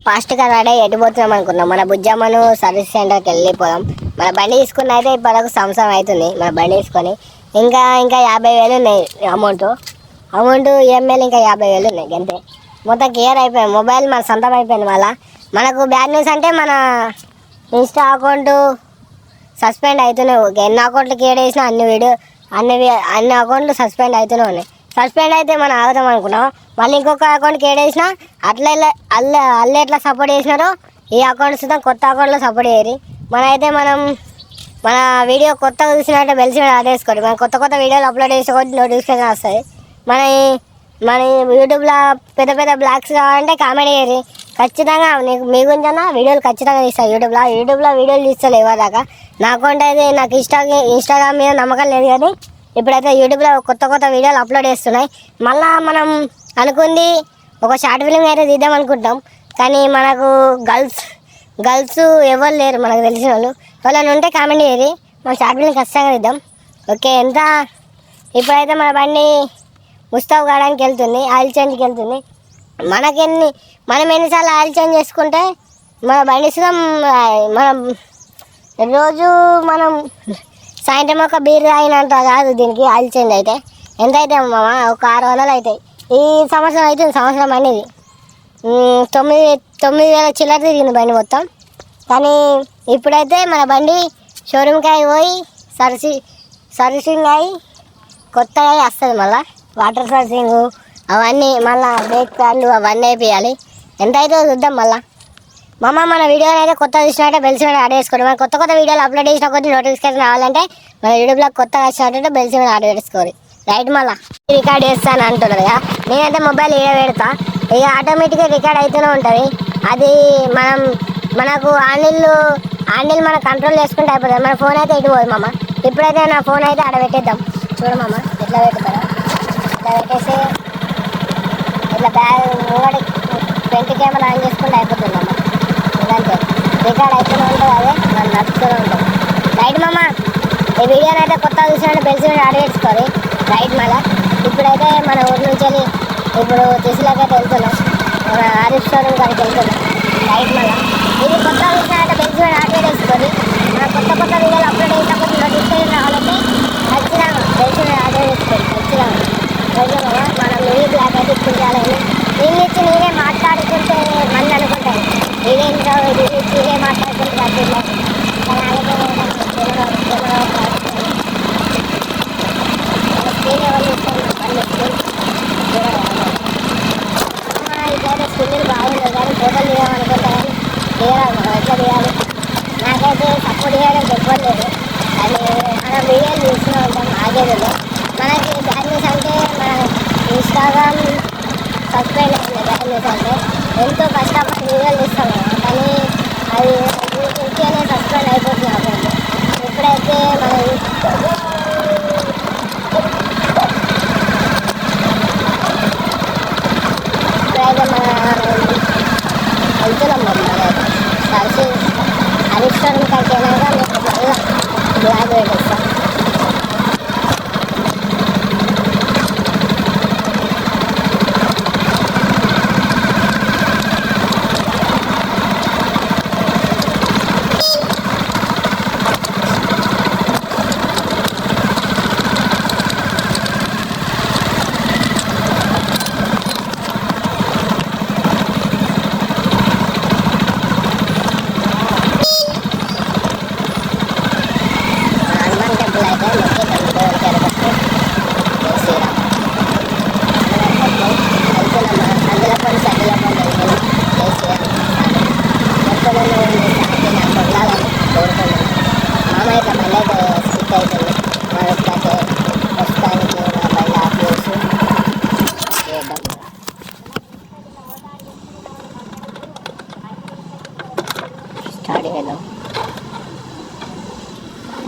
ఫాస్ట్గా రెడీ ఎట్టిపోతున్నాం అనుకున్నాం. మన బుజ్జమ్మను సర్వీస్ సెంటర్కి వెళ్ళిపోదాం. మన బండి తీసుకున్న అయితే ఇప్పటికు సంవత్సరం అవుతుంది. మన బండి తీసుకొని ఇంకా 50,000 ఉన్నాయి అమౌంట్ ఈఎంఐలు ఇంకా 50,000 ఉన్నాయి. అంతే మొత్తం క్లియర్ అయిపోయింది. మొబైల్ మన సొంతం అయిపోయింది. మళ్ళీ మనకు బ్యాడ్ న్యూస్ అంటే మన ఇన్స్టా అకౌంట్ సస్పెండ్ అవుతూనే ఎన్ని అకౌంట్లు క్రియేట్ చేసినా అన్ని అకౌంట్లు సస్పెండ్ అవుతూనే ఉన్నాయి. సస్పెండ్ అయితే మనం ఆగుతాం అనుకున్నాం. మళ్ళీ ఇంకొక అకౌంట్ క్రియేట్ చేసినా అల్ల ఎట్లా సపోర్ట్ చేసినారో ఈ అకౌంట్స్ కొత్త అకౌంట్లో సపోర్ట్ చేయరు. మన వీడియో కొత్తగా చూసినట్టే బెల్ సింబల్ ఆడేసుకోండి. మనం కొత్త వీడియోలు అప్లోడ్ చేసుకోండి, నోటిఫికేషన్ వస్తుంది. మన యూట్యూబ్లో పెద్ద బ్లాగ్స్ కావాలంటే కామెంట్ చేయరు. ఖచ్చితంగా మీ గురించి వీడియోలు ఖచ్చితంగా తీస్తాను. యూట్యూబ్లో వీడియోలు తీస్తాను ఎవరిదాకా. నా అకౌంట్ అయితే నాకు ఇన్స్టాగ్రామ్ మీద నమ్మకం లేదు, కానీ ఇప్పుడైతే యూట్యూబ్లో కొత్త వీడియోలు అప్లోడ్ చేస్తున్నాయి. మళ్ళీ మనం అనుకుంది ఒక షార్ట్ ఫిల్మ్ అయితే తీద్దాం అనుకుంటాం, కానీ మనకు గర్ల్స్ ఎవరు లేరు మనకు తెలిసిన వాళ్ళు. వాళ్ళని ఉంటే కామెంట్ చేయరు. మనం షార్ట్ ఫిల్మ్ ఖచ్చితంగా తీద్దాం. ఓకే, ఇప్పుడైతే మన బండి ముస్తాబ్ కావడానికి వెళ్తుంది, ఆయిల్ చేంజ్కి వెళ్తుంది. మనం ఎన్నిసార్లు ఆయిల్ చేంజ్ చేసుకుంటే మన బండి మనం రోజు సాయంత్రం ఒక బీర్ తాగినంత కాదు దీనికి ఆయిల్ చేంజ్ అయితే. ఎంత అయితే మామ? ఒక 600 అవుతాయి. ఈ సంవత్సరం అవుతుంది, సంవత్సరం అనేది 9,000 చిల్లర తిరిగింది బండి మొత్తం. కానీ ఇప్పుడైతే మన బండి షోరూమ్కి పోయి సర్వీసింగ్ అయ్యి కొత్తగా వస్తుంది. మళ్ళీ వాటర్ సర్వీసింగ్ అవన్నీ, మళ్ళీ బ్రేక్ ప్యాడ్లు అవన్నీ అయిపోయాలి. ఎంత అవుతుందో చూద్దాం. మళ్ళీ మన వీడియోని అయితే కొత్త చూసినట్టే బెల్ సింబల్ ఆర్డర్ చేసుకోండి. మనం కొత్త వీడియోలు అప్లోడ్ చేసిన కొద్ది నోటిఫికేషన్ రావాలంటే మన యూట్యూబ్లో కొత్తగా వచ్చినట్టు బెల్ సింబల్ ఆర్డర్ చేసుకోవాలి. రైట్, మళ్ళీ రికార్డ్ చేస్తాను అంటున్నారు కదా. నేనైతే మొబైల్ పెడతా, ఇక ఆటోమేటిక్గా రికార్డ్ అవుతూనే ఉంటుంది. అది మనకు హ్యాండిల్ మనం కంట్రోల్ చేసుకుంటే అయిపోతుంది. మన ఫోన్ అయితే ఇటు పోదు ఇప్పుడైతే నా ఫోన్ అయితే ఆడ పెట్టేద్దాం. చూడు ఎట్లా పెట్టుతారా, ఇట్లా పెట్టేసి ఇట్లా బ్యాగ్ ముంగడి ఫ్రంట్ కెమెరా ఆన్ చేసుకుంటే అయిపోతుంది ఇదంతే. రికార్డ్ అయితేనే ఉంటుంది, అదే మనం నడుస్తూనే ఉంటాం. రైట్ ఈ వీడియోని అయితే కొత్త చూసినట్టు బెల్ సింబల్ ఆర్డర్ చేసుకోవాలి. రైట్, మళ్ళీ ఇప్పుడైతే మన ఊరి నుంచి ఇప్పుడు తీసులాకైతే వెళ్తున్నాం, మన ఆరిఫ్ షోరూమ్ కాడికి వెళ్తున్నాం. రైట్, మళ్ళీ ఇది కొత్త చూసినట్టు బెల్ సింబల్ ఆర్డర్ చేసుకొని మన కొత్త వీడియోలు అప్లోడ్ చేసినప్పుడు నోటిఫికేషన్ రావాలంటే ఖచ్చితంగా బెల్ సింబల్ ఆర్డర్ చేసుకోండి. ఖచ్చితంగా మనం మినీ బ్లాక్ అయితే ఇచ్చించాలని నేనే మాట్లాడుకుంటే మళ్ళీ అనుకుంటాను ఇదేంటో ఇదే మాట్లాడుకుంటే తగ్గిట్లా ఇదైతే స్కిల్ బాగుంది, కానీ ఫోటోలు తీయాలనుకుంటా కానీ ఎట్లా తీయాలి నాకైతే సపోర్ట్ చేయడం చెప్పలేదు. కానీ మనం వీడియోలు చూస్తూనే ఉంటాం ఆగేదిలో. మనకి బ్యాడ్ న్యూస్ అంటే మన ఇన్స్టాగ్రామ్ సబ్స్క్రైబ్ అయింది. బ్యాడ్ న్యూస్ అంటే ఎంతో కష్టపడి వీడియోలు తీస్తాం కదా, కానీ అది ఇంకేనే సబ్స్క్రైబ్ అయిపోతుంది అప్పుడు. ఇప్పుడైతే వెళ్తున్నాం కలిసి హరీశ్వరం కలిసి అయినాక మీకు మళ్ళీ బ్లాగ్ పెట్టేస్తాం.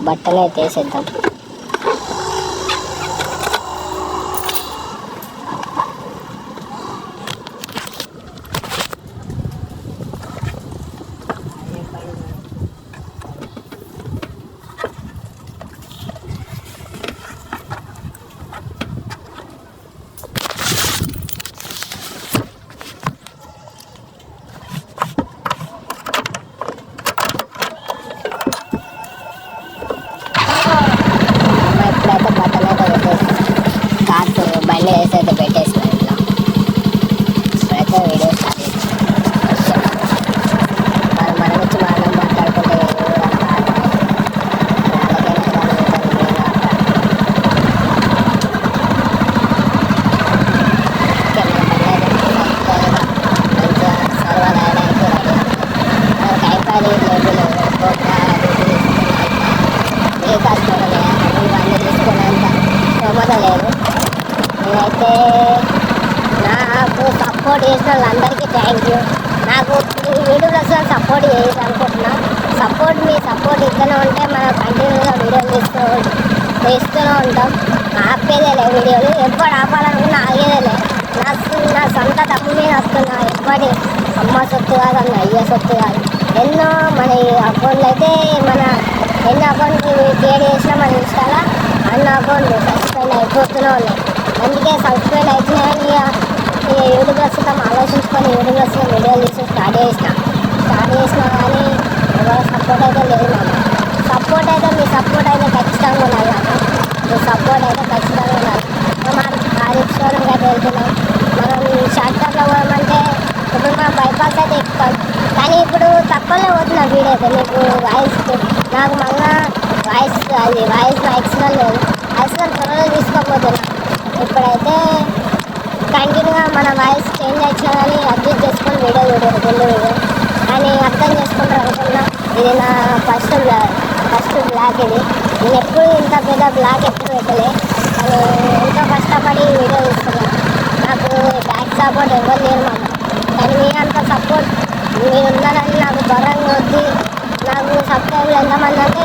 బట్టలు అయితే వేసేద్దాం. సపోర్ట్ చేసిన వాళ్ళందరికీ థ్యాంక్ యూ. నాకు ఈ యూట్యూబ్లో సపోర్ట్ చేయాలి అనుకుంటున్నా. మీ సపోర్ట్ ఇస్తూనే ఉంటే మనం కంటిన్యూగా వీడియోలు తీస్తూనే ఉంటాం. ఆపేదేలే వీడియోలు, ఎప్పుడు ఆపాలనుకున్నా ఆగేదేలే. నా సొంత తప్పు మీద వస్తున్నా, ఎప్పటి అమ్మ సొత్తు కాదు, అన్న అయ్య సొత్తు కాదు. ఎన్నో మన అకౌంట్లు అయితే ఎన్నో అకౌంట్లు క్రియేట్ చేసినా మన ఇన్స్టాలో అన్న అకౌంట్లు సస్పెండ్ అయిపోతూనే ఉన్నాయి. అందుకే సస్పెండ్ అవుతున్నాయని యూట్యూబ్లో ఆలోచించుకొని యూట్యూబ్లో వీడియోలు తీసి స్టార్ట్ చేసినా కానీ ఎవరు సపోర్ట్ అయితే లేదు మామ. మీ సపోర్ట్ అయితే ఖచ్చితంగా ఉండాలి మామ. మీ సపోర్ట్ అయితే ఖచ్చితంగా ఉండాలి. మనం ఆదిత్యంగా వెళ్తున్నాం. మనం షార్ట్ కట్లో పోదామంటే ఇప్పుడు మనం బైపాస్ అయితే ఎక్కుతాం, కానీ ఇప్పుడు తక్కువనే పోతున్నాం వీడియో అయితే. మీకు నాకు మళ్ళా వాయిస్ యాక్సిడెంట్ లేదు, యాక్సిడెంట్ త్వరలో తీసుకోకపోతున్నా. ఇప్పుడైతే కంటిన్యూగా మన వాయిస్ చేంజ్ వచ్చినా కానీ అడ్జస్ట్ చేసుకొని వీడియో వీడియో కానీ అర్థం చేసుకుంటారు అనుకున్నా. ఇది నా ఫస్ట్ బ్లాగ్. ఇది నేను ఎప్పుడు ఇంత పెద్ద బ్లాగ్ ఎప్పుడు పెట్టలే, కానీ ఎంతో కష్టపడి వీడియో తీసుకున్నాను. నాకు బ్యాక్ సపోర్ట్ ఎవరు లేరు మామ, కానీ మీ అంత సపోర్ట్ మీరు ఉన్నారని నాకు గౌరవంగా వద్ది. నాకు సబ్స్క్రైబర్లు ఎంతమంది అంటే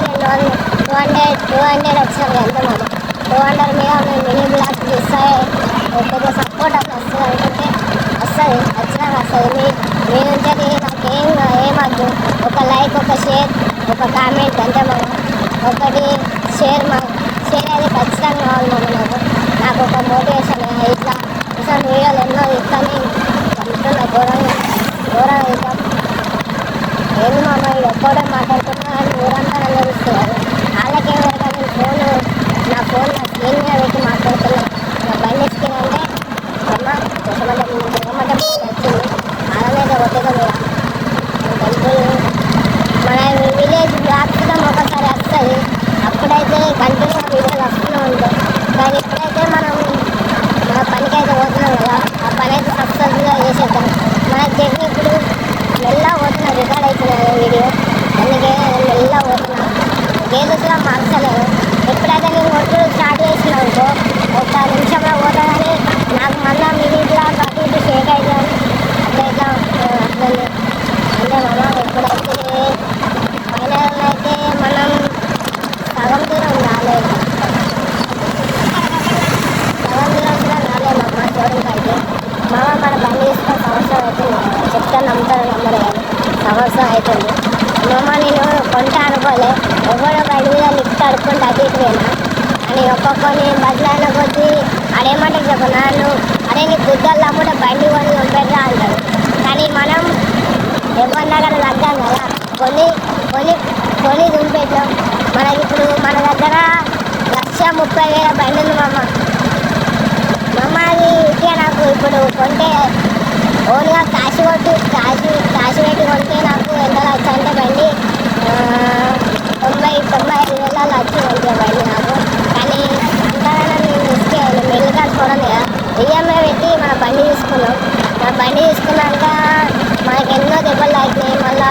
200 వచ్చారు ఎంత మామ. 200 మీద మేము మినీ బ్లాగ్ ఇస్తాయి పెద్ద సపోర్ట్ అసలు వస్తుంది అనుకుంటే వస్తుంది, ఖచ్చితంగా వస్తుంది. మీ నుంచి ఏమద్దు, ఒక లైక్, ఒక షేర్, ఒక కామెంట్ అంతే మనం. ఒకటి షేర్ అయితే ఖచ్చితంగా కావాలి మామ. నాకు ఒక మోటివేషన్ ఇట్లా వీడియోలు ఎన్నో ఇస్తాను అనుకుంటున్నా. ఘోరంగా ఇస్తాం ఏంది మామ, ఇది ఎక్కడే మాట్లాడుతున్నా కానీ ఊరంతా నల్లరిస్తున్నారు. వాళ్ళకేమో కానీ నా ఫోన్ స్క్రీన్ మీద పెట్టి మాట్లాడుతున్నాను. నా బండి స్క్రీన్ అంటే అమ్మ తిరగమంటే వచ్చింది అలాగే ఒత్తిగా మీద మన విలేజ్ బ్లాక్స్లో ఒకసారి వస్తుంది. అప్పుడైతే కంటిన్యూగా వీడియోలు వస్తూనే ఉంటాయి, కానీ ఇప్పుడైతే మనం మన పనికి అయితే పోతున్నాం కదా, ఆ పని అయితే సక్సెస్ఫుల్గా చేసేద్దాం. మనకు తెలిసి ఇప్పుడు మెల్లగా పోతున్నా, రికార్డ్ అవుతున్నాయి వీడియో, అందుకే మెల్లగా పోతున్నా. గేదెస్లో మార్చలేదు. ఎప్పుడైతే నేను ఒట్లు స్టార్ట్ చేసిన అనుకో ఒక నిమిషంలో పోతా, కానీ నాకు మళ్ళీ మినిట్లో అటు ఇటు షేక్ అవుతుంది. అట్లా అంతే మనం ఎప్పుడైతే ఫైనల్ అయితే మనం సగం దూరం రాలేదు మా షోరూమ్కి అయితే. మామ మన బండి తీసుకున్న సంవత్సరం అవుతుంది, చెప్తాను నమ్ముతారు నమ్మరు కానీ సంవత్సరం అవుతుంది మామ. నేను కొంట అనుకోలే, ఎవరో బండి మీద లిఫ్ట్ అడుక్కుంటే అటు ఇటు పోయినా, అని ఒక్కొక్కని బదులైన కొద్దీ అడేమంటే చెప్పు అరే నీ బుద్ధలు తమ్ముడే బండి కొని పంపెట్రా అంటాడు. కానీ మనం ఎవరి దగ్గర తగ్గాం కదా, కొని దుంపెట్టాం. మనకి ఇప్పుడు మన దగ్గర 1,30,000 బండి ఉంది మామ. అది ఇట్లా నాకు ఇప్పుడు కొంటే ఓన్గా కాశీ పెట్టి కొంటే నాకు ఎంత లక్ష అంటే బండి 90,000 వచ్చి కొంటే బండి నాకు. కానీ ఇంతకన్నా నేను ఇస్తే మెల్లి కలుసుకోవడం కదా, ఈఎంఐ పెట్టి మన బండి తీసుకున్నాం. మన బండి తీసుకున్నాక మనకి ఎన్నో దెబ్బలు తాకినాయి. మళ్ళీ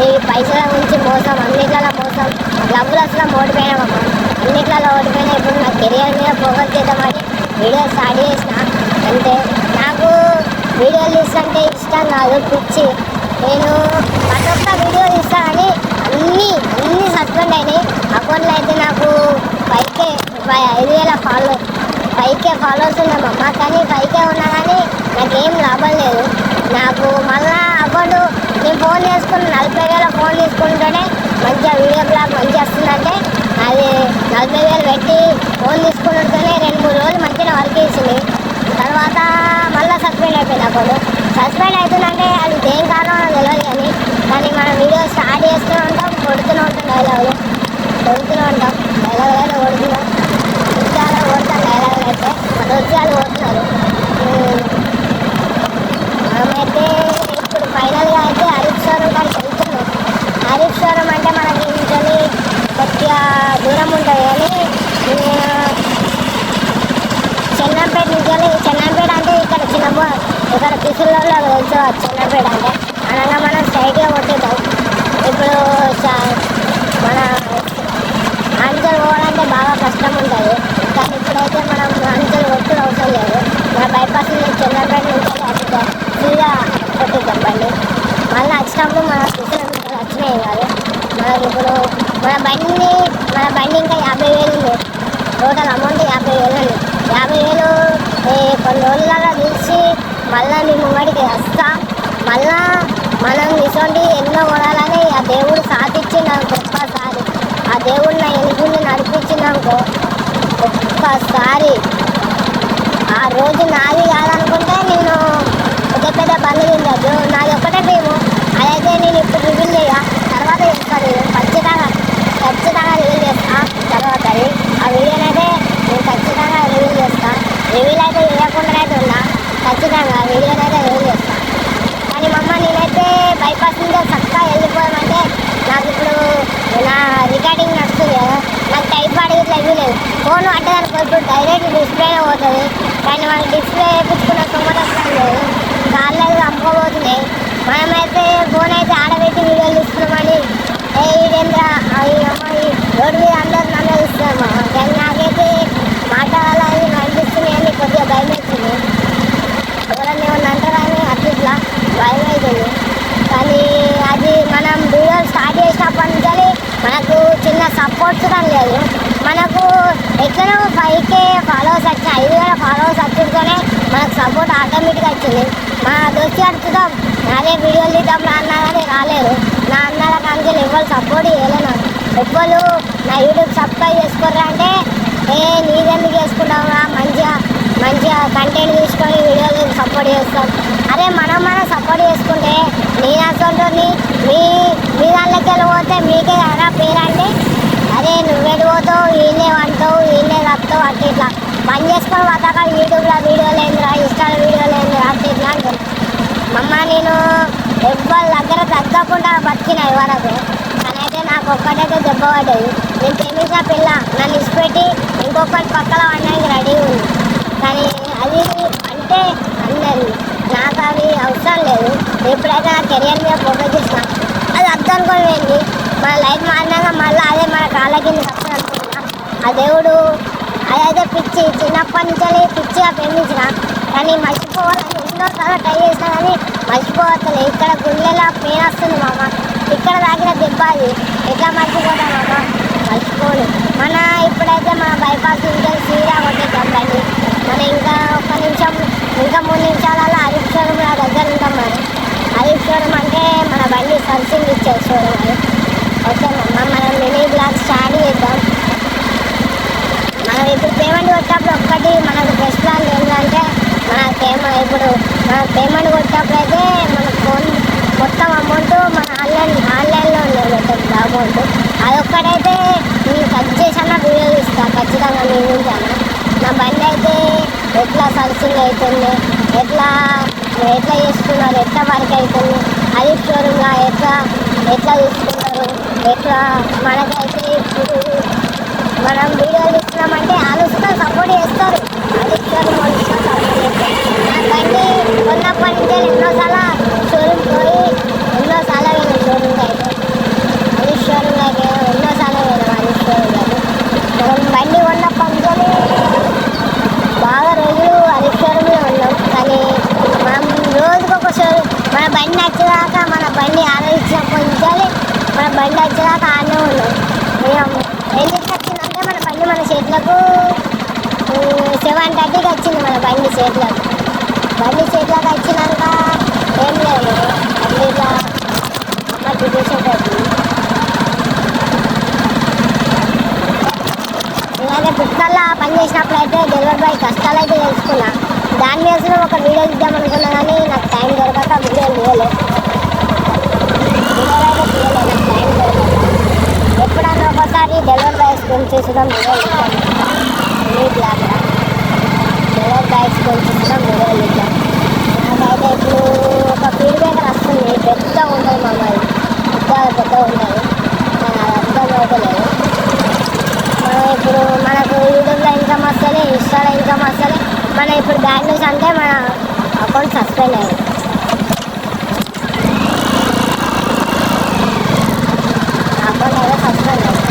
ఈ పైసల గురించి మోసం, అన్నిట్లలో మోసం, డబ్బులు అసలు ఓడిపోయినామమ్మా, అన్నిట్లలో ఓడిపోయినా. ఇప్పుడు నా కెరియర్ మీద ఫోకస్ చేద్దామని వీడియో స్టార్ట్ చేసిన అంతే. నాకు వీడియోలు తీస్తుంటే ఇష్టం కాదు, పిచ్చి. నేను ప్రతి ఒక్క వీడియో తీస్తానని అన్నీ సస్పెండ్ అయినాయి. అకౌంట్లో అయితే నాకు 5,000 ఫాలోవర్స్ ఉన్నామమ్మా, కానీ 5K ఉన్నా కానీ నాకేం లాభం లేదు. నాకు మళ్ళా అకౌంట్ నేను ఫోన్ చేసుకుని 40,000 ఫోన్ తీసుకుంటేనే మంచిగా వీడియో బ్లాగ్ మంచిగా వస్తుందంటే అది 40,000 పెట్టి ఫోన్ తీసుకుంటుంటేనే 2-3 రోజులు మంచిగా వర్క్ చేసింది. తర్వాత మళ్ళీ సస్పెండ్ అయిపోయింది అకౌంట్. సస్పెండ్ అవుతుందంటే అది దేని కారణం తెలియదు, కానీ మనం వీడియో స్టార్ట్ చేస్తూనే ఉంటాం, కొడుతూనే ఉంటాం, డైలాగులు కొడుతున్నాం, ఉద్యోగాలు కొడతాం. డైలాగులు అయితే మన ఉద్యోగాలు కొడుతున్నారు. మనమైతే ఇప్పుడు ఫైనల్గా అయితే హరీష్ షోరూమ్ కానీ వెళ్తున్నాం. హరీష్ షోరూమ్ అంటే మనకి ఇంట్లో కొద్దిగా దూరం ఉంటుంది, కానీ చెన్నంపేట అంటే ఇక్కడ పిసుల్లో తెలుసు. చెన్నంపేట అంటే అనగా మనం స్ట్రైట్గా కొట్టేద్దాం. ఇప్పుడు మన ఆంచల్ పోవాలంటే బాగా కష్టం ఉంటుంది, కానీ ఇప్పుడైతే మనం ఆంచల్ కొట్టుడు అవసరం లేదు. మన బైపాస్ నుంచి చెన్నంపేట నుంచి వచ్చినాయి కాదు. మనకి ఇప్పుడు మన బండి ఇంకా 50,000 ఉంది. టోటల్ అమౌంట్ 50,000 ఉంది. 50,000 కొన్ని రోజులలో తీసి మళ్ళీ మీ ముంగడికి వస్తా. మళ్ళా మనం ఇటువంటి ఎన్నో కొనాలని ఆ దేవుడు సాధించిందనుకో ఒక్కసారి, ఆ దేవుడు నా ఎలుగుని నడిపించిందనుకో ఒక్కసారి, ఆ రోజు నాది కాదనుకుంటే నేను పెద్ద బండ్లు తిండదు. నాది ఒక్కటే డ్రీము. అదైతే నేను ఇప్పుడు రివీల్ చేయ, తర్వాత చేస్తాను. ఖచ్చితంగా రివీల్ చేస్తా. తర్వాత ఆ వీడియోనైతే నేను ఖచ్చితంగా రివీల్ చేస్తా. రివీల్ అయితే చేయకుండా అయితే ఉన్నా, ఖచ్చితంగా వీడియోనైతే రివీల్ చేస్తా. కానీ మమ్మ నేనైతే బైపాస్ మీద చక్కగా వెళ్ళిపోయామంటే నాకు ఇప్పుడు నా రికార్డింగ్ నడుస్తుంది కదా, నాకు టైఫాయిడ్ ఇట్లా ఇవి లేదు. ఫోన్ అడ్డదనుకో ఇప్పుడు డైరెక్ట్ డిస్ప్లేనే పోతుంది. కానీ మనకి డిస్ప్లే వేయించుకున్న సొమ్మతం లేదు, కాళ్ళకి అమ్ముకోబోతున్నాయి. మనమైతే ఫోన్ అయితే ఆడబెట్టి వీడియోలు తీసుకున్నామని ఇదేంద్ర అమ్మాయి రోడ్డు మీద అందరూ ఇస్తున్నామా. కానీ నాకైతే మాట్లాడాలని అనిపిస్తున్నాయి అని కొద్దిగా భయం అవుతుంది. ఎవరన్నా ఏమన్నా అంటారని అట్లా భయం అవుతుంది. కానీ అది మనం వీడియోలు స్టార్ట్ చేసినప్పటి నుంచి మనకు చిన్న సపోర్ట్స్ కానీ లేదు. మనకు ఎక్కడో 5K ఫాలోవర్స్ వచ్చి 5,000 ఫాలోవర్స్ వచ్చుతోనే మనకు సపోర్ట్ ఆటోమేటిక్గా వచ్చింది. మా దోస్తు అడుగుతాం అదే వీడియోలు తీద్దాం అన్నా కానీ రాలేరు. నా అన్నల కానీ ఎవరు సపోర్ట్ చేయలేదు. నాకు ఎవ్వరు నా యూట్యూబ్ సబ్స్క్రైబ్ చేసుకోరు అంటే నీదెందుకు చేసుకుంటావురా, మంచిగా కంటెంట్ తీసుకొని వీడియోలు సపోర్ట్ చేస్తాం. అదే మనం సపోర్ట్ చేసుకుంటే నేను అసలు మీ దాంట్లోకి వెళ్ళిపోతే మీకే కదా పేరు అంటే, అదే నువ్వెటు పోతావు, ఈయనే వంటావు, ఈయనే వస్తావు అట్లా ఇట్లా పని చేసుకొని వద్దాక యూట్యూబ్లో వీడియోలు ఏందిరా, ఇన్స్టాలో వీడియోలు ఏందిరా అట్లా ఇట్లా అంటారు. మమ్మ నేను ఎవ్వరి దగ్గర తగ్గకుండా బతికిన ఎవరకు. కానీ అయితే నాకు ఒక్కటైతే దెబ్బ పడ్డది. నేను ప్రేమించిన పిల్ల నన్ను ఇచ్చిపెట్టి ఇంకొకటి పక్కన పడడానికి రెడీ ఉంది. కానీ అది అంటే అన్నది నాకు అవి అవసరం లేదు. ఎప్పుడైతే నా కెరియర్ మీద ఫోకస్ చేసిన అది అర్థం అనుకోని వెళ్ళి మన లైఫ్ మారినాక మళ్ళీ అదే మన కాళ్ళ కింద వస్తుంది అనుకుంటున్నా. ఆ దేవుడు అదైతే పిచ్చి చిన్నప్పటి నుంచి పిచ్చిగా ప్రేమించిన, కానీ మర్చిపోవాలని ఎన్నోసార్లు ట్రై చేసినా కానీ మర్చిపోవట్లేదు. ఇక్కడ గుండెలా పెయిన్ వస్తుంది మామ, ఇక్కడ తాకిన దెబ్బ అది ఎట్లా మర్చిపోతాం మామ, మర్చిపోను. మన ఇప్పుడైతే మన బైపాస్ ఇంకా సీదా కొట్టేద్దాం బండి. మన ఇంకా 1 నిమిషం ఇంకా 3 నిమిషాలలో హరీష్ షోరూమ్ నా దగ్గర ఉంటాం. మరి హరీష్ షోరూమ్ అంటే మన బండి సర్వీసింగ్ ఇచ్చే షోరూమ్ అది. ఓకే అమ్మ, మనం మినీ బ్లాగ్ స్టార్ట్ చేద్దాం. మనం ఇప్పుడు పేమెంట్ కొట్టినప్పుడు ఒక్కటి మనకు బెస్ట్ ప్లాన్ ఏంటంటే ఇప్పుడు మన పేమెంట్ కొట్టినప్పుడు అయితే మన ఫోన్ మొత్తం అమౌంట్ మన ఆన్లైన్లో ఉంటుంది అమౌంట్. అదొక్కటైతే నేను కట్ చేసాను వీడియో ఇస్తాను ఖచ్చితంగా. నేను చూసాను నా బండి అయితే ఎట్లా సర్వీసింగ్ అవుతుంది, ఎట్లా చేస్తున్నారు, ఎట్లా వర్క్ అవుతుంది, అది షోరూమ్గా ఎట్లా తీసుకుంటారు, ఎట్లా మనకైతే ఇప్పుడు మనం వీడియోలు ఇస్తున్నామంటే ఆలోచన సపోర్ట్ చేస్తారు. అది షోరూమ్ సపోర్ట్ చేస్తారు. నా బండి కొన్నప్పటి నుంచి ఎన్నోసార్లు షోరూమ్ పోయి ఎన్నోసార్లు వెళ్ళాను. షోరూమ్కి అయితే అది షోరూమ్ అయితే ఎన్నోసార్లు వెళ్ళాను. అది షోరూమ్ అయితే మనం బండి కొన్నప్పటి నుంచి బాగా రోజులు అది షోరూమ్లో ఉన్నాం. కానీ మనం రోజుకొక షోరూమ్ మన బండి వచ్చేదాకా మన బండి ఆలోచించినప్పటి నుంచి మన బండి వచ్చేదాకా ఆనే ఉన్నాం. మేము ఎన్నింటికి వచ్చిందంటే మన బండి మన చేతులకు 7:30కి వచ్చింది. మన బండి చేతులకు వచ్చినాక ఏం లేదు అట్లా ఇట్లా అమ్మ చూసేసేది. నేనైతే పుస్తకాల్లో పని చేసినప్పుడు అయితే డెలివరీ బాయ్ కష్టాలు అయితే తెలుసుకున్నా. దాని మీద ఒక వీడియో ఇద్దాం అనుకున్నా కానీ నాకు టైం దొరకక వీడియో తీయలేదు. నాకు టైం దొరకక ఎప్పుడన్నా ఒకసారి డెలివరీ బాయ్స్ గురించి చూసడం వీడియో ఇద్దాం. డెలివరీ బాయ్స్ గురించి చూసడం వీడియో ఇద్దాం. నాకైతే ఇప్పుడు ఒక ఫీడ్బ్యాక్ వస్తుంది, పెద్ద ఉంటుంది మమ్మల్ని, పెద్ద ఉంటుంది. అర్థం అవుతలేదు. ఇప్పుడు మనకు యూట్యూబ్లో ఇన్కమ్ వస్తుంది, ఇన్స్టాలో ఇన్కమ్ వస్తుంది. మనం ఇప్పుడు బ్యాడ్ న్యూస్ అంటే మన అకౌంట్ సస్పెండ్ అయ్యింది. అకౌంట్ అయితే సస్పెండ్ అయ్యింది.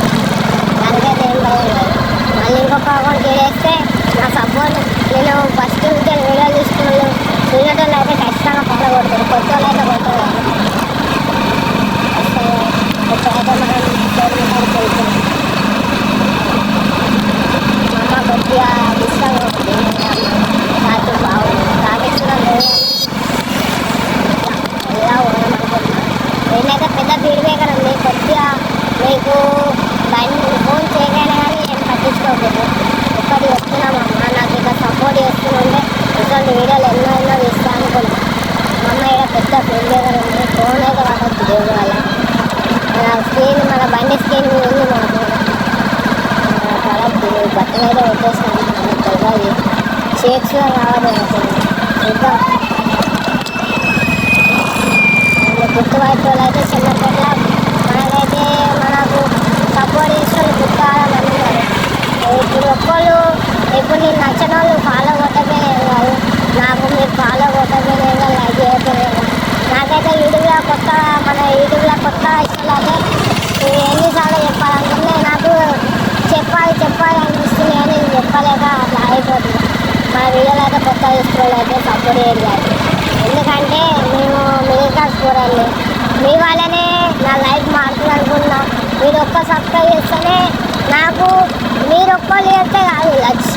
దానికైతే ఏం భయం లేదు. మళ్ళీ ఇంకొక అకౌంట్ వేస్తే నా సపోర్ట్ నేను ఫస్ట్ నుంచి వీడియో తీసుకున్నాను. చూడటం అయితే ఖచ్చితంగా పక్కన కొడతారు, కొత్త వాళ్ళు అయితే కొట్టలేదు. మీకు ఫోన్ చేయగానే కానీ ఏం పట్టించుకోకూడదు. ఒక్కటి చెప్తున్నామమ్మా, నాకు ఇక సపోర్ట్ చేస్తుంటే ఇటువంటి వీడియోలు ఎన్నో తీస్తా అనుకున్నాను. మా అమ్మ ఇక్కడ పెద్ద ఫోన్ దగ్గర ఉంది, ఫోన్ అయితే పట్టచ్చు దేవుడు వల్ల. మన స్క్రీన్, మన బండి స్క్రీన్ ఉంది మాకు పడద్దు. బట్టలు అయితే వచ్చేసాను, మనకు తెలియదు. షేక్స్లో రావాలి చూద్దాం. గుర్తుపట్టే వాళ్ళు అయితే చిన్నపట్ల మనకైతే మనకు సపోర్ట్ చేసిన గుర్తాలని అన్నారు. ఇప్పుడు ఒక్కళ్ళు ఇప్పుడు నేను నచ్చిన వాళ్ళు ఫాలో కొట్టకపోయినాయి కాదు, నాకు మీరు ఫాలో కొట్టకపోయినాయి కాదు, లైక్ చేయకపోయినాయి కాదు. నాకైతే యూట్యూబ్లో కొత్త ఇష్టం అయితే ఎన్నిసార్లు చెప్పాలనుకుంటే నాకు చెప్పాలి అనిపిస్తుంది, కానీ నేను చెప్పలేక అట్లా అయిపోతుంది. మన వీడియోలో అయితే కొత్త తీసుకోవాలి అయితే సపోర్ట్ చేయాలి. ఎందుకంటే మేము మిడిల్ క్లాస్ కూరండి, మీ వాళ్ళనే నా లైఫ్ మారుతుంది అనుకున్నా. మీరు ఒక్క సబ్స్క్రైబ్ చేస్తేనే నాకు, మీరు ఒక్కళ్ళు చేస్తే కాదు లక్ష,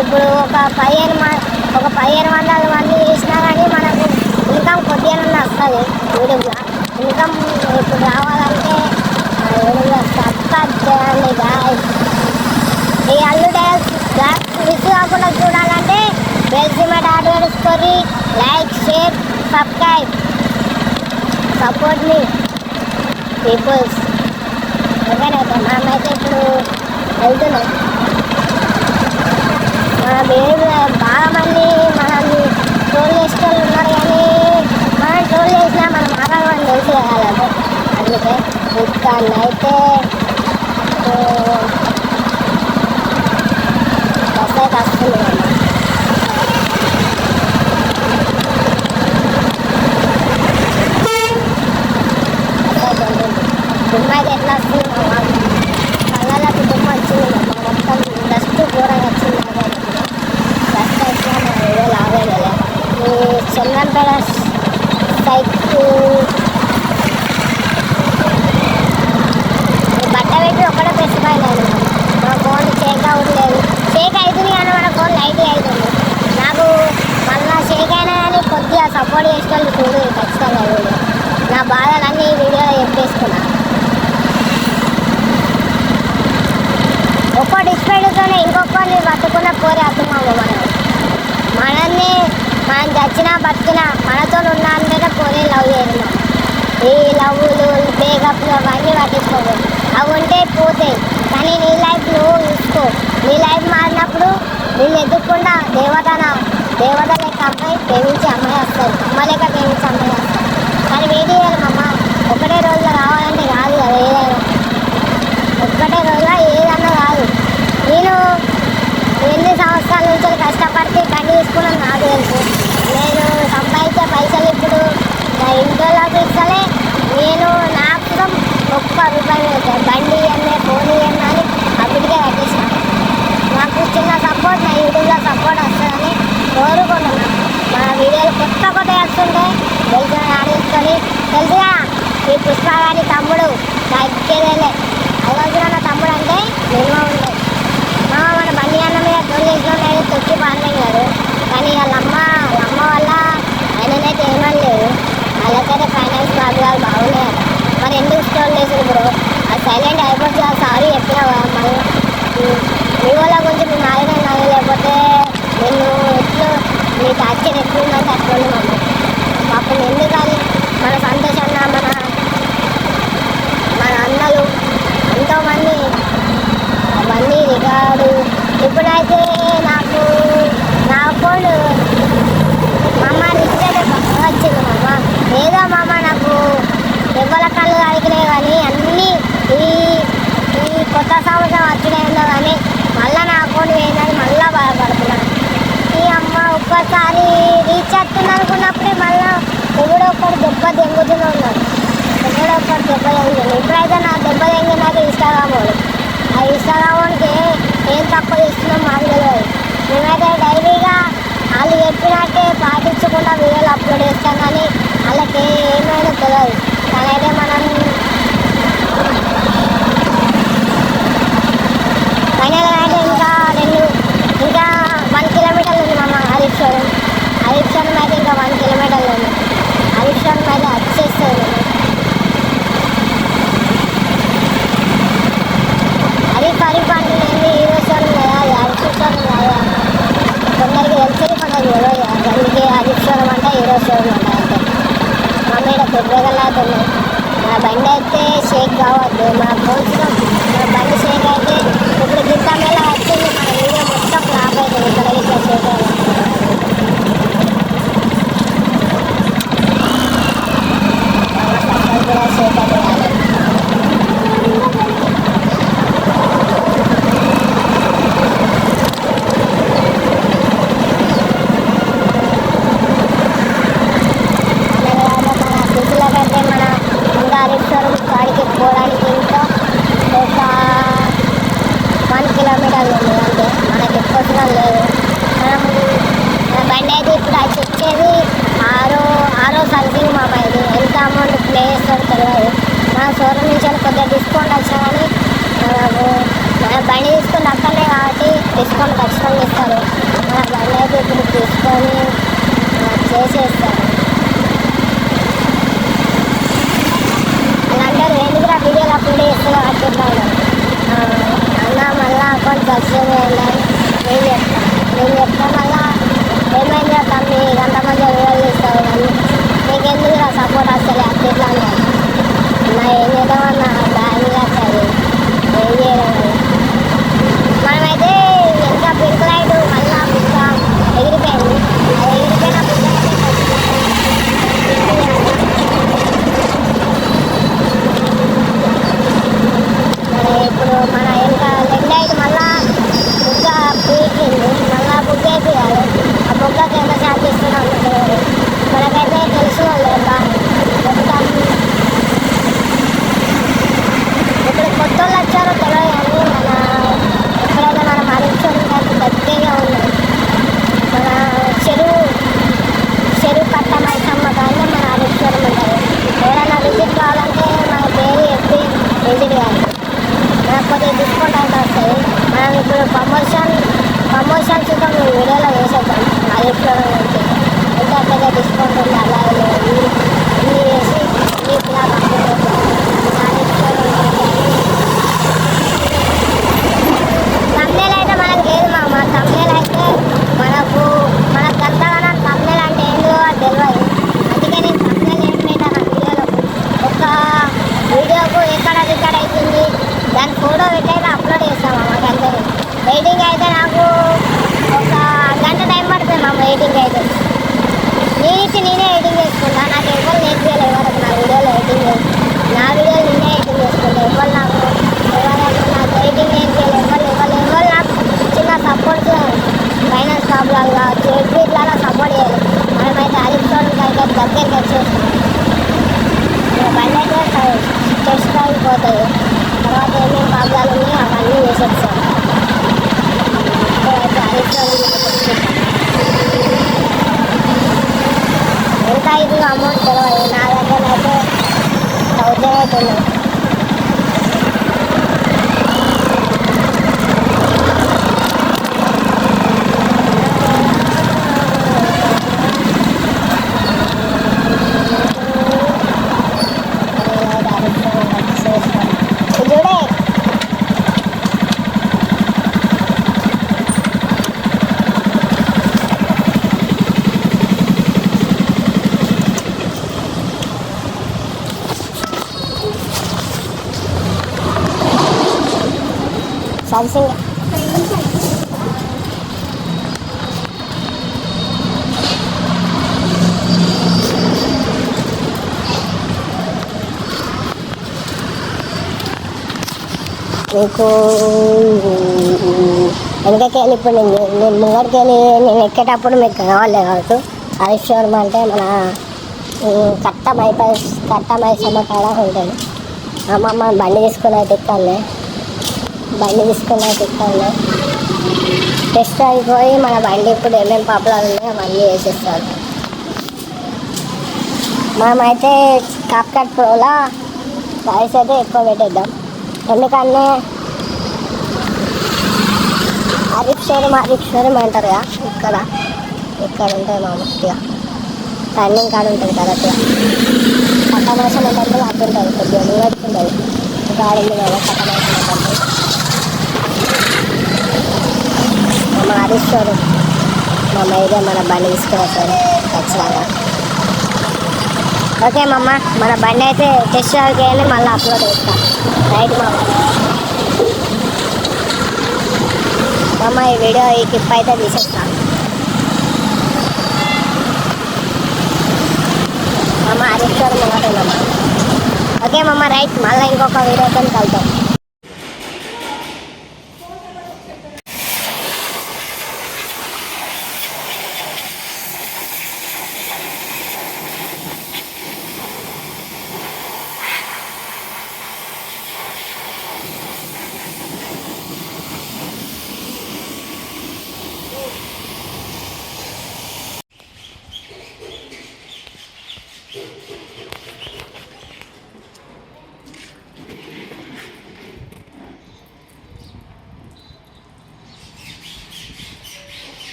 ఇప్పుడు ఒక 1500 మంది చేసినా కానీ మనకు ఇన్కమ్ కొద్దిగా వస్తుంది యూట్యూబ్లో. ఇన్కమ్ ఇప్పుడు రావాలంటే యూట్యూబ్లో సబ్స్క్రైబ్ చేయండి గాయ్స్. ఈ అల్లు డైల్స్ మిస్ కాకుండా చూడాలంటే బెల్సిమెట్ ఆర్డర్ లైక్, షేర్, సబ్స్క్రైబ్, సపోర్ట్ మీ పీపుల్స్. ఓకేనైతే మనమైతే ఇప్పుడు వెళ్తున్నాం. బాగా మంది మనల్ని ట్రోల్ చేసే వాళ్ళు ఉన్నారు, కానీ మనం ట్రోల్ చేసినా మనం మాట్లాడమని తెలిసి కావాలంటే అందుకే ఇక్కడనైతే బస్ అయితే వస్తుంది కదా. దుమ్మ అయితే ఎట్లా వస్తుంది కళ్ళకి దుమ్మ వచ్చింది కదా, మొత్తం డస్ట్ ఘోరంగా వచ్చింది. డస్ట్ అయితే మన లాభేలే. ఈ చంద్రంపేట సైకిల్ బట్ట పెట్టి ఒక్కడే పెసిపోయినాను. మా ఫోన్ షేక్ అవ్వట్లేదు, షేక్ అవుతుంది కానీ మన ఫోన్ లైట్ అవుతుంది. నాకు మళ్ళీ షేక్ అయినా కానీ కొద్దిగా సపోర్ట్ చేసుకోవాలి చూడు ఖచ్చితంగా. వీడియో నా బాధలన్నీ ఈ వీడియోలో చెప్పేసుకున్నా. ఒక్కో డిస్ప్లేతోనే ఇంకొకరిని బతుకున్న కోరి అర్థమమ్మ. మనం చచ్చినా బతికినా మనతో ఉన్నా అంటే కోరి లవ్ చేయను. ఈ లవ్లు బ్రేకప్లు అవన్నీ పట్టించుకోకూడదు, అవి ఉంటే పోతాయి. కానీ నీ లైఫ్ నువ్వు చూసుకో. నీ లైఫ్ మారినప్పుడు నిన్ను ఎదుర్కొండా దేవత లెక్క అమ్మాయి ప్రేమించే అమ్మాయి వస్తుంది, అమ్మ లెక్క ప్రేమించే అమ్మాయి వస్తుంది. కానీ వేడి చేయాలమ్మా, ఒకటే రోజులో రావాలంటే రాదు కదా. ఏదైనా ఒక్కటే రోజులో ఏదన్నా రాదు. నేను ఎన్ని సంవత్సరాల నుంచి కష్టపడితే బండి తీసుకున్నాను నాకు తెలుసు. నేను సంపాదించే పైసలు ఇప్పుడు నా ఇంట్లోకి ఇస్తలే. నేను నాకు ఒక్క రూపాయి అవుతాయి బండి అన్నీ ఫోన్ ఇవన్నీ అని అప్పటికే కట్టేసాను. నాకు చిన్న సపోర్ట్ నా యూట్యూబ్లో సపోర్ట్ వస్తుందని కోరుకుంటున్నాను. మన వీడియోలు కొత్త వస్తుంటే తెలిసిన ఆడిస్తుంది. తెలుసుగా ఈ పుష్ప గారి తమ్ముడు తగ్గేదేలే, అదొచ్చిన నా తమ్ముడు అంటే నిల్వ ఉండదు. మన బండి అన్న మీద తొలి తొక్కి పాడలేం కాదు, కానీ వాళ్ళ అమ్మ వల్ల ఆయననైతే ఏమనలేదు. వాళ్ళకైతే ఫైనాన్స్ ప్రాబ్లాలు బాగున్నాయి. మరి ఎందుకు స్టోర్ చేసారు బ్రో? అది సైలెంట్ అయిపోతుంది కదా, సారీ చెప్పినా మళ్ళీ మీ వాళ్ళ గురించి మీ నాయన లేకపోతే నేను ఎట్లు మీ టార్చర్ ఎట్లుందంటే అట్లుంది మమ్మీ. పాపం ఎందుకని మన సంతోషాన్ని మన అన్నలు ఎంతోమంది అవన్నీ రికార్డు. ఇప్పుడైతే నాకు నా ఫోన్ మా అమ్మ రిజిస్టర్ పక్కన వచ్చింది. మా అమ్మ ఏదో మా అమ్మ నాకు ఎవరి కళ్ళు అడిగినాయి, కానీ అన్నీ ఈ కొత్త సంవత్సరం వచ్చినాయిందో కానీ మళ్ళీ నా ఫోన్ వేయదని మళ్ళీ బాధపడుతున్నాను. ఈ అమ్మ ఒక్కసారి రీచ్ అవుతుంది అనుకున్నప్పుడే మళ్ళీ ఎవడో ఒకటి దెబ్బ దెంగుతూనే ఉన్నాడు. ఎవడో ఒకటి దెబ్బ దెంగుతుంది. ఇప్పుడైతే నా దెబ్బ దెంగినాక ఇన్స్టాగ్రామ్ వాడు, ఆ ఇన్స్టాగ్రామ్ వాడికి ఏం తక్కువ చేస్తున్నాం మాకు తెలియదు. మేమైతే డైలీగా వాళ్ళు చెప్పినట్టే పాటించకుండా వీడియోలు అప్లోడ్ చేస్తాం, కానీ వాళ్ళకి ఏమైనా తెలియదు. కానీ అయితే మనం ఫైనల్గా అయితే ఇంకా 1 కిలోమీటర్లు ఉంది మన హరీశ్వరం అయితే ఇంకా 1 కిలోమీటర్లు ఉంది. హరీశ్వరం అయితే వచ్చేస్తుంది. షేగలు అయితే ఉన్నాయి. మన బండి అయితే షేక్ కావద్దు, మన పోల్చులో మన బండి షేక్ అయితే ఇప్పుడు గింత మేళ వచ్చింది, మన వీడియో మొత్తం ఫ్లాప్ అవుతుంది ఇక్కడ ఇట్లా షేక్ అయ్యాలి. కూడా షేక్ అయితే కాడికి పోవడానికి ఇంకా ఒక 1 కిలోమీటర్లు ఉంది. అంటే మనకి ఎక్కువ దూరం లేదు. మనం మన బండి అయితే ఇప్పుడు అది చెప్పేది ఆరో సర్వీసింగ్ మా ఇది ఎంత అమౌంట్ ప్లే చేస్తాడో తెలియదు. మన షోరూమ్ నుంచి కొద్దిగా డిస్కౌంట్ వచ్చినా కానీ మనకు మన బండి తీసుకుని అక్కడనే కాబట్టి డిస్కౌంట్ ఖచ్చితంగా ఇస్తారు. మన బండి అయితే ఇప్పుడు తీసుకొని చేసేస్తారు. ఎందుకు వీడియోలు అప్లోడ్ చేస్తున్నా చెప్తాను అన్న, మళ్ళీ అకౌంట్ సబ్స్క్రైబ్ చేయాలని నేను చెప్తాను. మళ్ళీ ఏమైంది తమ్మి అంతమంది వీడియోలు తీస్తావు కానీ నీకెందుకు సపోర్ట్ వస్తలే అట్లా అన్నా ఏం చేద్దామన్నా బ్యాగ్ వస్తుంది ఏం చేయడం. మనమైతే ఇంకా పింక్ లైట్ మళ్ళీ ఇంకా ఎగిరిపోయింది. అది ఎగిరిపోయిన ఇప్పుడు మన ఇంకా లెగ్ లైట్ మళ్ళా బుగ్గ పీకింది, మళ్ళా బుగ్గ వేయాలి. ఆ బుగ్గకి ఎంత ఛార్జ్ ఇస్తున్నాం మనకైతే తెలుసు లేదా. ఇప్పుడు కొత్త వాళ్ళు వచ్చారో తెలియదు కానీ మన ఎక్కడైతే మన మరించడానికి అయితే దగ్గరగా ఉన్నది. మన చెరువు కట్ట మైసమ్మ కానీ మన అరిక్షరం ఉంటుంది. ఎవరైనా విజిట్ కావాలంటే మన పేరు చెప్పి విజిట్ కావాలి. మనకు కొద్దిగా డిస్కౌంట్ అయితే వస్తుంది. మనం ఇప్పుడు ప్రమోషన్ చూద్దాం, మీ వీడియోలో వేసేద్దాం. అరిక్షరం నుంచి ఎంత పెద్ద డిస్కౌంట్ ఉంది అలా ఇన్ని వేసి మీకు ఇలా తమ్నేల్ అయితే మనకు లేదు మామ. తమ్నేల్ అయితే మనకు అంతగానో తమ్నేల్ అంటే ఏందో తెలియదు. అందుకే నేను తమ్నేల్ ఏం పెట్టాను వీడియోలో. ఒక వీడియోకు ఎక్కడ అవుతుంది దాని ఫోటో పెట్టయితే అప్లోడ్ చేస్తాము. మాకంటే ఎడిటింగ్ అయితే నాకు ఒక గంట టైం పడుతుంది మామ. ఎడిటింగ్ అయితే నేనే ఎడిటింగ్ చేసుకుంటా. నాకు ఎవరు నేర్పించలేదు ఎవరికి నా వీడియోలో ఎడిటింగ్. నా వీడియోలు నేనే ఎడిటింగ్ చేసుకుంటా. ఎవరు నాకు ఎడిటింగ్ నేర్పించలేదు. ఎవరు నాకు చిన్న సపోర్ట్ ఫైనాన్స్ ప్రాబ్లం కావచ్చు ఎడ్విట్లలో సపోర్ట్ చేయాలి. మనమైతే అరిక్షోడికి అయితే దగ్గరికి వచ్చేస్తాం. బండి అయితే టెస్ట్ అయిపోతుంది. తర్వాత ఏమేమి ప్రాబ్లాలు ఉన్నాయో అవన్నీ చేసేస్తాం. ఎంత ఇది అమౌంట్ తెలియదు. నా దగ్గర అయితే 1000 అవుతుంది. సర్వీసింగ్ మీకు వెనకకెళ్ళి ఇప్పుడు నేను ముంగడికెళ్ళి నేను ఎక్కేటప్పుడు మీకు కావాలి కావచ్చు. హరీశ్వరం అంటే మన కట్ట మైసమ్మ కాడ ఉంటుంది. అమ్మమ్మ బండి తీసుకుని అయితే ఎక్కాలి. టెస్ట్ అయిపోయి మన బండి ఇప్పుడు ఏమేమి ప్రాబ్లం ఉన్నాయో అవన్నీ వేసేస్తారు. మనమైతే క్యాప్కట్ ప్రోలో ప్రైస్ అయితే ఎక్కువ పెట్టేద్దాం. ఎందుకంటే అరిక్షోరం అంటారు కదా, ఇక్కడ ఉంటుంది మామూలుగా టర్నింగ్ కాడ ఉంటుంది కరెక్ట్గా. కట్టమాసం అంటే అటు ఉంటుంది, కొద్దిగా ఉంటుంది గాడి కదా కట్టమాసం అంటే. మా హరీశ్వరం మా మైదే మన బండి తీసుకుని వస్తారు ఖచ్చితంగా. ఓకే మమ్మ, మన బండి అయితే టెస్ట్ డ్రైవ్కి మళ్ళీ అప్లోడ్ చేస్తాం. రైట్ మమ్మ, ఈ వీడియో ఈ క్లిప్ అయితే తీసేస్తాను మమ్మ. హరీశ్వర్ ముంగటేనమ్మ. ఓకే మమ్మ, రైట్. మళ్ళీ ఇంకొక వీడియోతో కలుద్దాం.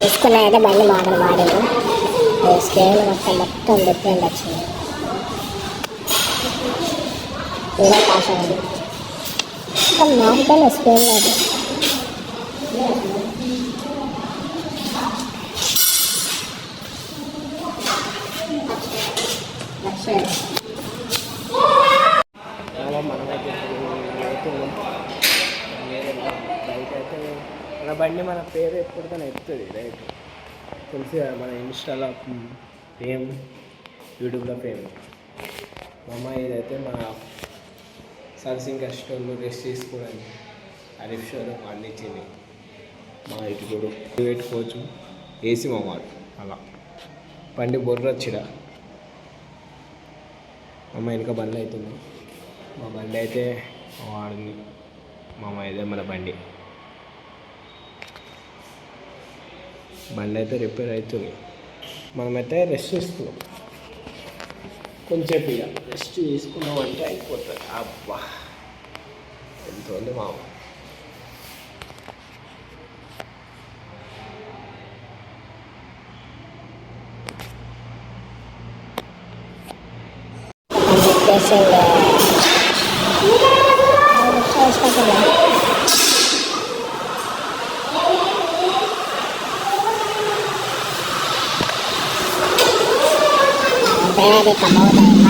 తీసుకున్నాయంటే బండి మాటలు వాడింది. స్కేల్ మొత్తం డిఫరెంట్ వచ్చింది. ఏదో పాస్ అయింది నాకుతాను స్కేల్ లేదు. మన బండి మన పేరు ఎప్పటికైనా ఎత్తుంది రైట్. తెలిసి మన ఇన్స్టాలో ఫేమ్, యూట్యూబ్లో ఫేమ్. మా అమ్మ ఇదైతే మన సర్వీసింగ్ కస్టమర్లు రెస్ట్ తీసుకోవడానికి హరీశ్వర్ అందించింది. మా ఇటు కూడా పెట్టుకోవచ్చు. ఏసీ మా మాట అలా బండి బొర్ర వచ్చిరా. అమ్మ వెనక బండి అవుతుంది. మా బండి అయితే వాడింది. మా అమ్మ ఇదే మన బండి అయితే రిపేర్ అవుతుంది. మనమైతే రెస్ట్ తీసుకున్నాం. కొంచెం ఇక రెస్ట్ తీసుకున్నామంటే అయిపోతుంది. అబ్బా ఎంత ఉంది మామ. Pwede ka mo